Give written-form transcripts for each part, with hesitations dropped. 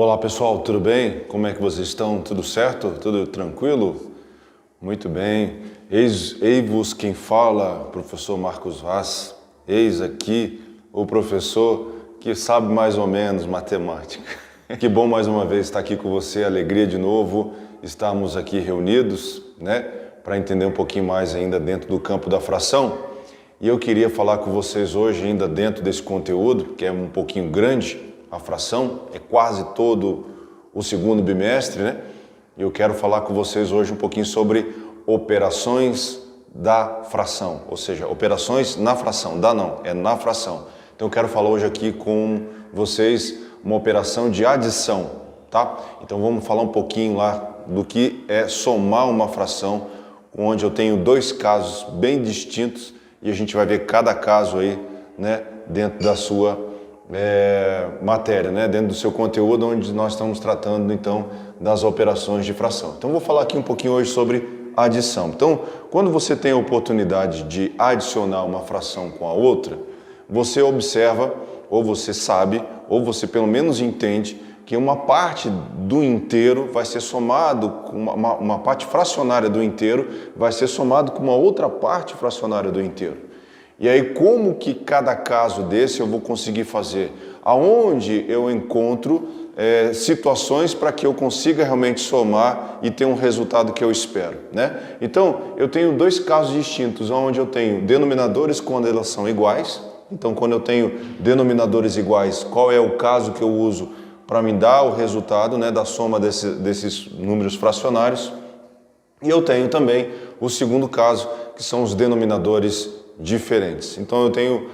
Olá pessoal, tudo bem? Como é que vocês estão? Tudo certo? Tudo tranquilo? Muito bem. Eis-vos quem fala, professor Marcos Vaz. Eis aqui o professor que sabe mais ou menos matemática. Que bom mais uma vez estar aqui com você, alegria de novo estarmos aqui reunidos, né? Para entender um pouquinho mais ainda dentro do campo da fração. E eu queria falar com vocês hoje ainda dentro desse conteúdo, que é um pouquinho grande, a fração, é quase todo o segundo bimestre, né? E eu quero falar com vocês hoje um pouquinho sobre operações da fração, ou seja, operações na fração, é na fração. Então eu quero falar hoje aqui com vocês uma operação de adição, tá? Então vamos falar um pouquinho lá do que é somar uma fração, onde eu tenho dois casos bem distintos e a gente vai ver cada caso aí, né, dentro da sua matéria, né, dentro do seu conteúdo, onde nós estamos tratando então das operações de fração. Então vou falar aqui um pouquinho hoje sobre adição. Então, quando você tem a oportunidade de adicionar uma fração com a outra, você observa, ou você sabe, ou você pelo menos entende que uma parte do inteiro vai ser somado com uma parte fracionária do inteiro vai ser somado com uma outra parte fracionária do inteiro. E aí, como que cada caso desse eu vou conseguir fazer? Aonde eu encontro situações para que eu consiga realmente somar e ter um resultado que eu espero, né? Então, eu tenho dois casos distintos, onde eu tenho denominadores quando elas são iguais. Então, quando eu tenho denominadores iguais, qual é o caso que eu uso para me dar o resultado, né, da soma desses números fracionários? E eu tenho também o segundo caso, que são os denominadores diferentes. Então eu tenho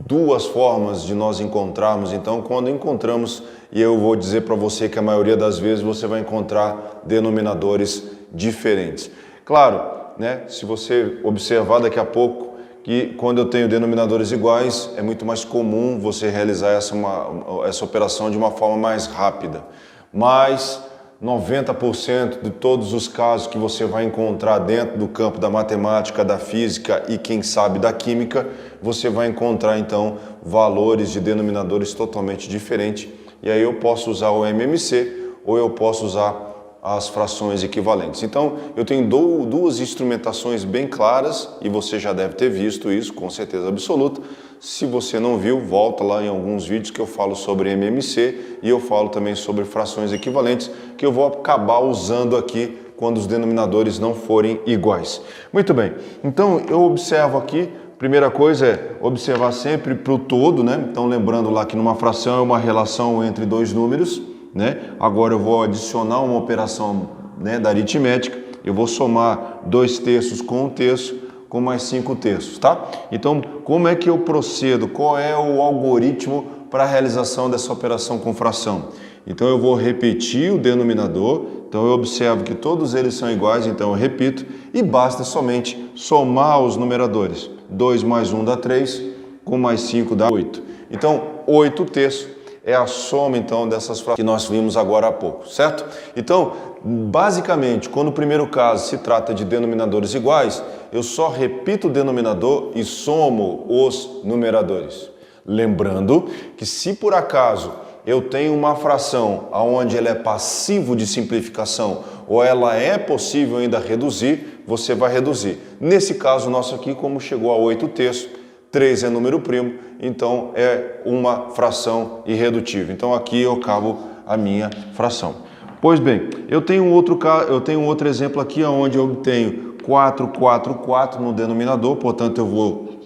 duas formas de nós encontrarmos. Então quando encontramos, e eu vou dizer para você que a maioria das vezes você vai encontrar denominadores diferentes. Claro, né, se você observar daqui a pouco que quando eu tenho denominadores iguais, é muito mais comum você realizar essa operação de uma forma mais rápida. Mas 90% de todos os casos que você vai encontrar dentro do campo da matemática, da física e quem sabe da química, você vai encontrar então valores de denominadores totalmente diferentes. E aí eu posso usar o MMC ou eu posso usar as frações equivalentes. Então eu tenho duas instrumentações bem claras e você já deve ter visto isso com certeza absoluta. Se você não viu, volta lá em alguns vídeos que eu falo sobre MMC e eu falo também sobre frações equivalentes, que eu vou acabar usando aqui quando os denominadores não forem iguais. Muito bem, então eu observo aqui, primeira coisa é observar sempre para o todo, né? Então lembrando lá que numa fração é uma relação entre dois números, né? Agora eu vou adicionar uma operação, né, da aritmética, eu vou somar 2/3 com 1/3, com mais 5/3, tá? Então, como é que eu procedo? Qual é o algoritmo para a realização dessa operação com fração? Então, eu vou repetir o denominador, então eu observo que todos eles são iguais, então eu repito, e basta somente somar os numeradores. 2 mais 1 dá 3, com mais 5 dá 8. Então, 8/3 é a soma, então, dessas frações que nós vimos agora há pouco, certo? Então, basicamente, quando o primeiro caso se trata de denominadores iguais, eu só repito o denominador e somo os numeradores. Lembrando que se por acaso eu tenho uma fração onde ela é passivo de simplificação ou ela é possível ainda reduzir, você vai reduzir. Nesse caso nosso aqui, como chegou a 8/3, 3 é número primo, então é uma fração irredutível. Então aqui eu acabo a minha fração. Pois bem, eu tenho outro exemplo aqui onde eu obtenho 4, 4, 4 no denominador, portanto eu vou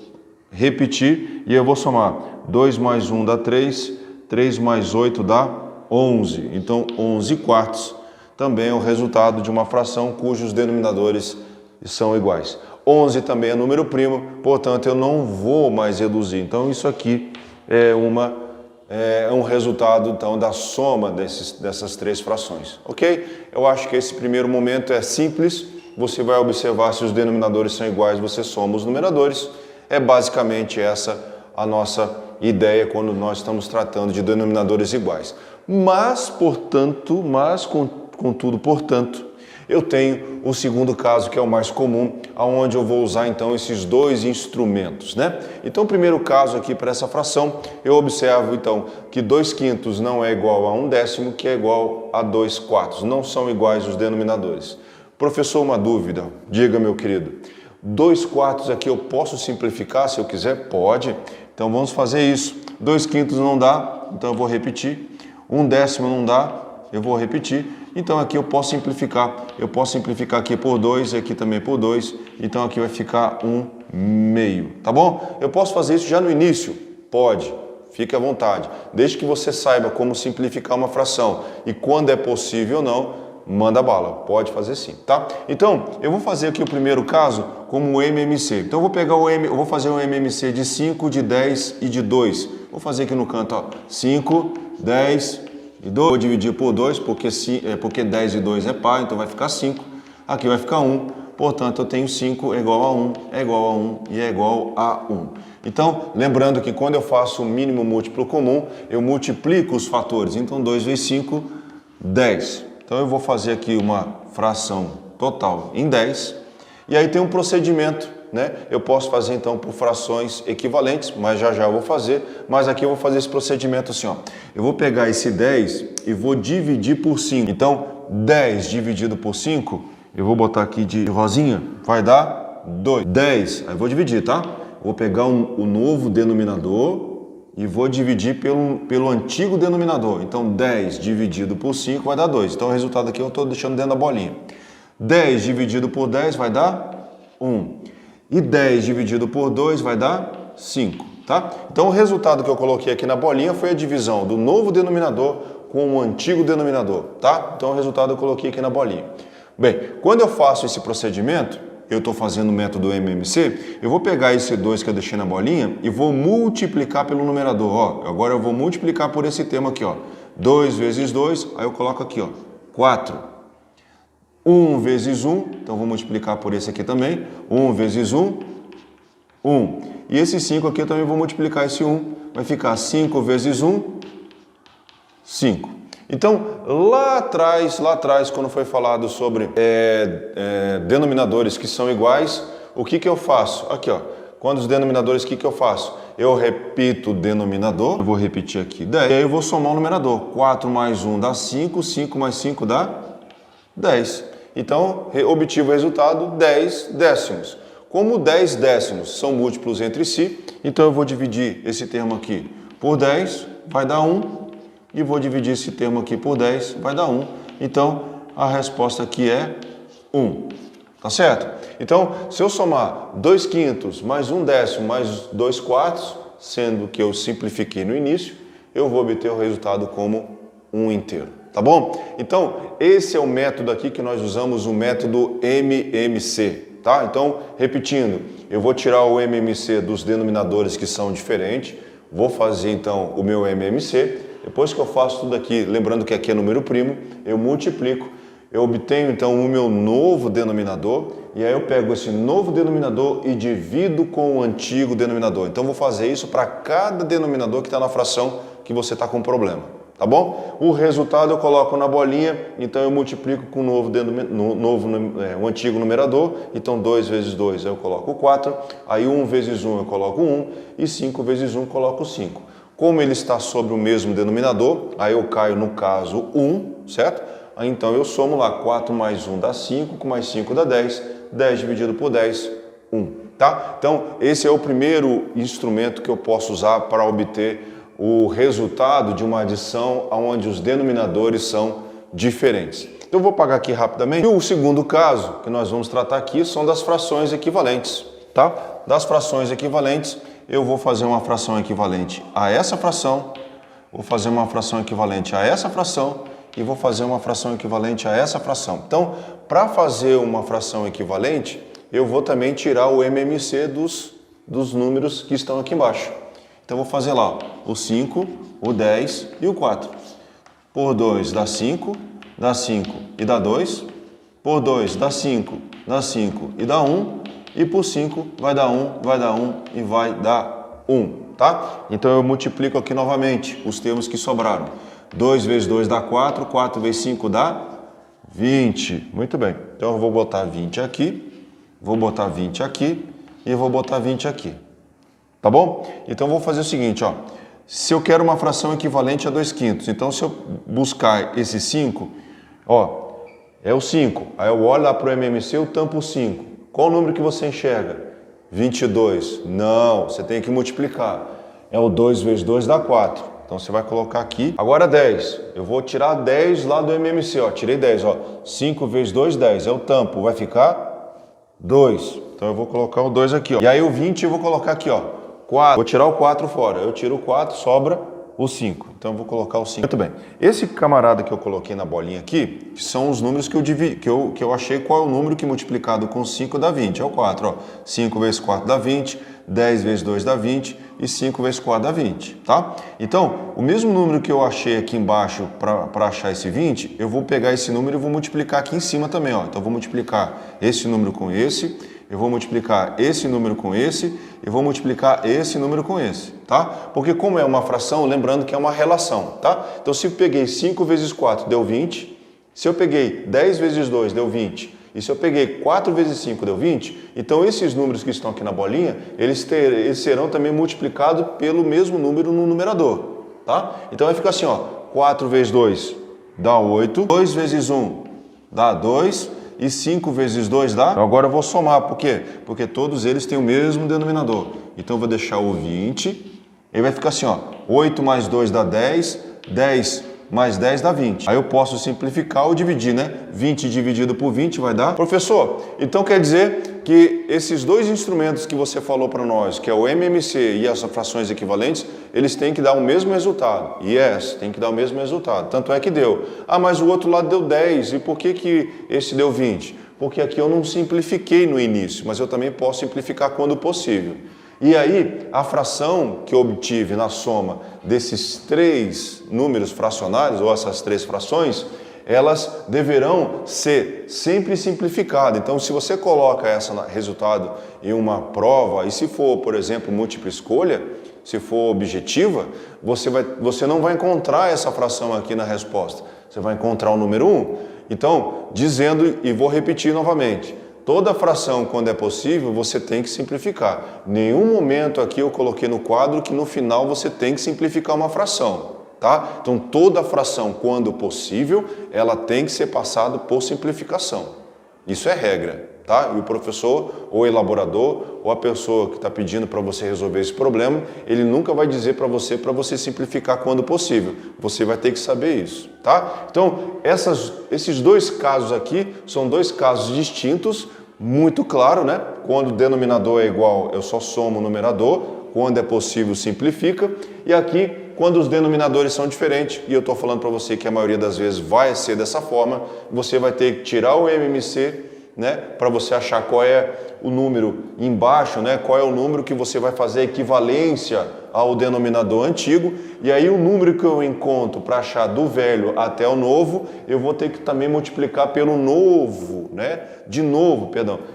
repetir e eu vou somar 2 mais 1 dá 3, 3 mais 8 dá 11. Então 11/4 também é o resultado de uma fração cujos denominadores são iguais. 11 também é número primo, portanto eu não vou mais reduzir. Então isso aqui é um resultado então da soma dessas três frações, ok? Eu acho que esse primeiro momento é simples. Você vai observar se os denominadores são iguais, você soma os numeradores. É basicamente essa a nossa ideia quando nós estamos tratando de denominadores iguais. Contudo, Eu tenho o segundo caso, que é o mais comum, onde eu vou usar então esses dois instrumentos, né? Então, o primeiro caso aqui para essa fração, eu observo então que 2/5 não é igual a 1/10, que é igual a 2/4. Não são iguais os denominadores. Professor, uma dúvida, diga, meu querido. 2/4 aqui eu posso simplificar se eu quiser? Pode. Então vamos fazer isso. 2/5 não dá, então eu vou repetir. 1/10 não dá, eu vou repetir. Então aqui eu posso simplificar. Eu posso simplificar aqui por 2 e aqui também por 2. Então aqui vai ficar 1/2, tá bom? Eu posso fazer isso já no início? Pode. Fique à vontade. Desde que você saiba como simplificar uma fração e quando é possível ou não, manda bala. Pode fazer sim, tá? Então, eu vou fazer aqui o primeiro caso como o MMC. Então eu vou pegar eu vou fazer um MMC de 5, de 10 e de 2. Vou fazer aqui no canto, ó, 5, 10 e 2. Vou dividir por 2, porque 10 e 2 é par, então vai ficar 5. Aqui vai ficar 1. Portanto, eu tenho 5 é igual a 1, é igual a 1 e é igual a 1. Então, lembrando que quando eu faço o mínimo múltiplo comum, eu multiplico os fatores. Então, 2 vezes 5, 10. Então, eu vou fazer aqui uma fração total em 10. E aí tem um procedimento, né? Eu posso fazer, então, por frações equivalentes, mas já eu vou fazer. Mas aqui eu vou fazer esse procedimento assim, ó. Eu vou pegar esse 10 e vou dividir por 5. Então, 10 dividido por 5, eu vou botar aqui de rosinha, vai dar 2. 10, aí eu vou dividir, tá? Vou pegar o novo denominador e vou dividir pelo antigo denominador. Então, 10 dividido por 5 vai dar 2. Então, o resultado aqui eu estou deixando dentro da bolinha. 10 dividido por 10 vai dar 1. E 10 dividido por 2 vai dar 5, tá? Então, o resultado que eu coloquei aqui na bolinha foi a divisão do novo denominador com o antigo denominador, tá? Então, o resultado eu coloquei aqui na bolinha. Bem, quando eu faço esse procedimento, eu estou fazendo o método MMC, eu vou pegar esse 2 que eu deixei na bolinha e vou multiplicar pelo numerador. Ó, agora eu vou multiplicar por esse termo aqui, ó. 2 vezes 2, aí eu coloco aqui, ó, 4. 1 vezes 1, então vou multiplicar por esse aqui também. 1 vezes 1, 1. E esse 5 aqui eu também vou multiplicar esse 1. Vai ficar 5 vezes 1, 5. Então, lá atrás, quando foi falado sobre denominadores que são iguais, o que eu faço? Aqui, ó. Quando os denominadores, o que eu faço? Eu repito o denominador, eu vou repetir aqui 10, e aí eu vou somar o numerador. 4 mais 1 dá 5, 5 mais 5 dá 10. Então, obtive o resultado 10 décimos. Como 10 décimos são múltiplos entre si, então eu vou dividir esse termo aqui por 10, vai dar 1. E vou dividir esse termo aqui por 10, vai dar 1. Então, a resposta aqui é 1. Tá certo? Então, se eu somar 2/5 mais 1/10 mais 2/4, sendo que eu simplifiquei no início, eu vou obter o resultado como 1 inteiro. Tá bom? Então, esse é o método aqui que nós usamos, o método MMC. Tá? Então, repetindo, eu vou tirar o MMC dos denominadores que são diferentes, vou fazer então o meu MMC. Depois que eu faço tudo aqui, lembrando que aqui é número primo, eu multiplico, eu obtenho então o meu novo denominador, e aí eu pego esse novo denominador e divido com o antigo denominador. Então, vou fazer isso para cada denominador que está na fração que você está com problema, tá bom? O resultado eu coloco na bolinha, então eu multiplico com o antigo numerador, então 2 vezes 2 eu coloco 4, aí 1 vezes 1 eu coloco 1, e 5 vezes 1 eu coloco 5. Como ele está sobre o mesmo denominador, aí eu caio no caso 1, certo? Aí então eu somo lá, 4 mais 1 dá 5, com mais 5 dá 10, 10 dividido por 10, 1, tá? Então, esse é o primeiro instrumento que eu posso usar para obter o resultado de uma adição onde os denominadores são diferentes. Então, eu vou apagar aqui rapidamente. E o segundo caso que nós vamos tratar aqui são das frações equivalentes, tá? Das frações equivalentes, eu vou fazer uma fração equivalente a essa fração, vou fazer uma fração equivalente a essa fração e vou fazer uma fração equivalente a essa fração. Então, para fazer uma fração equivalente, eu vou também tirar o MMC dos números que estão aqui embaixo. Então, vou fazer lá o 5, o 10 e o 4. Por 2 dá 5 e dá 2. Por 2 dá 5 e dá 1. E por 5 vai dar 1 e vai dar 1, tá? Então eu multiplico aqui novamente os termos que sobraram. 2 vezes 2 dá 4, 4 vezes 5 dá 20. Muito bem. Então eu vou botar 20 aqui, vou botar 20 aqui e vou botar 20 aqui. Tá bom? Então eu vou fazer o seguinte, ó. Se eu quero uma fração equivalente a 2/5, então se eu buscar esse 5, ó, é o 5. Aí eu olho lá para o MMC, eu tampo o 5. Qual o número que você enxerga? 22. Não, você tem que multiplicar. É o 2 vezes 2 dá 4. Então você vai colocar aqui. Agora 10. Eu vou tirar 10 lá do MMC, ó. Tirei 10, ó. 5 vezes 2, 10. É o tampo. Vai ficar 2. Então eu vou colocar o 2 aqui, ó. E aí o 20 eu vou colocar aqui, ó. 4. Vou tirar o 4 fora. Eu tiro o 4, sobra o 5. Então eu vou colocar o 5. Muito bem. Esse camarada que eu coloquei na bolinha aqui são os números que eu achei qual é o número que multiplicado com 5 dá 20. É o 4, ó. 5 vezes 4 dá 20, 10 vezes 2 dá 20 e 5 vezes 4 dá 20, tá? Então, o mesmo número que eu achei aqui embaixo para achar esse 20, eu vou pegar esse número e vou multiplicar aqui em cima também, ó. Então eu vou multiplicar esse número com esse, eu vou multiplicar esse número com esse e vou multiplicar esse número com esse, tá? Porque como é uma fração, lembrando que é uma relação, tá? Então se eu peguei 5 vezes 4 deu 20, se eu peguei 10 vezes 2 deu 20, e se eu peguei 4 vezes 5 deu 20, então esses números que estão aqui na bolinha, eles serão também multiplicados pelo mesmo número no numerador, tá? Então vai ficar assim, ó, 4 vezes 2 dá 8, 2 vezes 1 dá 2, e 5 vezes 2 dá? Agora eu vou somar, por quê? Porque todos eles têm o mesmo denominador. Então eu vou deixar o 20, e vai ficar assim, ó, 8 mais 2 dá 10, 10 mais 10 dá 20. Aí eu posso simplificar ou dividir, né? 20 dividido por 20 vai dar... Professor, então quer dizer que esses dois instrumentos que você falou para nós, que é o MMC e as frações equivalentes, eles têm que dar o mesmo resultado. Yes, tem que dar o mesmo resultado. Tanto é que deu. Ah, mas o outro lado deu 10. E por que esse deu 20? Porque aqui eu não simplifiquei no início, mas eu também posso simplificar quando possível. E aí, a fração que eu obtive na soma desses três números fracionários, ou essas três frações, elas deverão ser sempre simplificadas. Então, se você coloca esse resultado em uma prova, e se for, por exemplo, múltipla escolha, se for objetiva, você não vai encontrar essa fração aqui na resposta. Você vai encontrar o número 1. Então, dizendo, e vou repetir novamente, toda fração, quando é possível, você tem que simplificar. Nenhum momento aqui eu coloquei no quadro que no final você tem que simplificar uma fração, tá? Então, toda fração, quando possível, ela tem que ser passada por simplificação. Isso é regra, tá? E o professor, ou o elaborador, ou a pessoa que está pedindo para você resolver esse problema, ele nunca vai dizer para você simplificar quando possível. Você vai ter que saber isso, tá? Então, esses dois casos aqui são dois casos distintos, muito claro, né? Quando o denominador é igual, eu só somo o numerador. Quando é possível, simplifica. E aqui, quando os denominadores são diferentes, e eu estou falando para você que a maioria das vezes vai ser dessa forma, você vai ter que tirar o MMC, né, para você achar qual é o número embaixo, né, qual é o número que você vai fazer a equivalência ao denominador antigo, e aí o número que eu encontro para achar do velho até o novo, eu vou ter que também multiplicar pelo novo, né,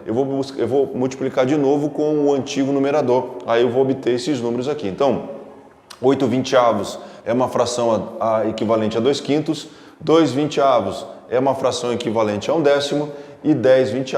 eu vou multiplicar de novo com o antigo numerador, aí eu vou obter esses números aqui. Então, 8/20 é uma fração equivalente a 2/5, 2/20 é uma fração equivalente a 1/10 e 10/20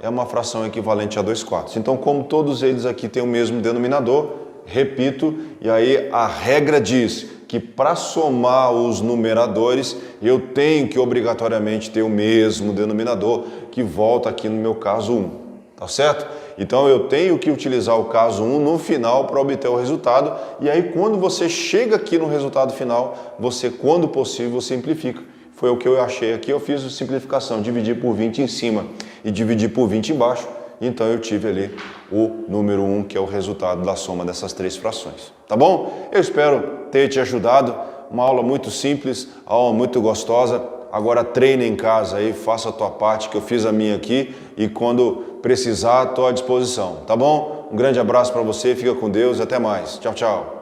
é uma fração equivalente a 2/4. Então, como todos eles aqui têm o mesmo denominador, repito, e aí a regra diz que para somar os numeradores, eu tenho que obrigatoriamente ter o mesmo denominador, que volta aqui no meu caso 1, tá certo? Então eu tenho que utilizar o caso 1 no final para obter o resultado, e aí quando você chega aqui no resultado final, você, quando possível, simplifica. Foi o que eu achei aqui, eu fiz a simplificação, dividir por 20 em cima e dividir por 20 embaixo, então eu tive ali o número 1, que é o resultado da soma dessas três frações. Tá bom? Eu espero ter te ajudado, uma aula muito simples, aula muito gostosa. Agora treine em casa aí, faça a tua parte, que eu fiz a minha aqui, e quando precisar, estou à disposição, tá bom? Um grande abraço para você, fica com Deus e até mais. Tchau, tchau.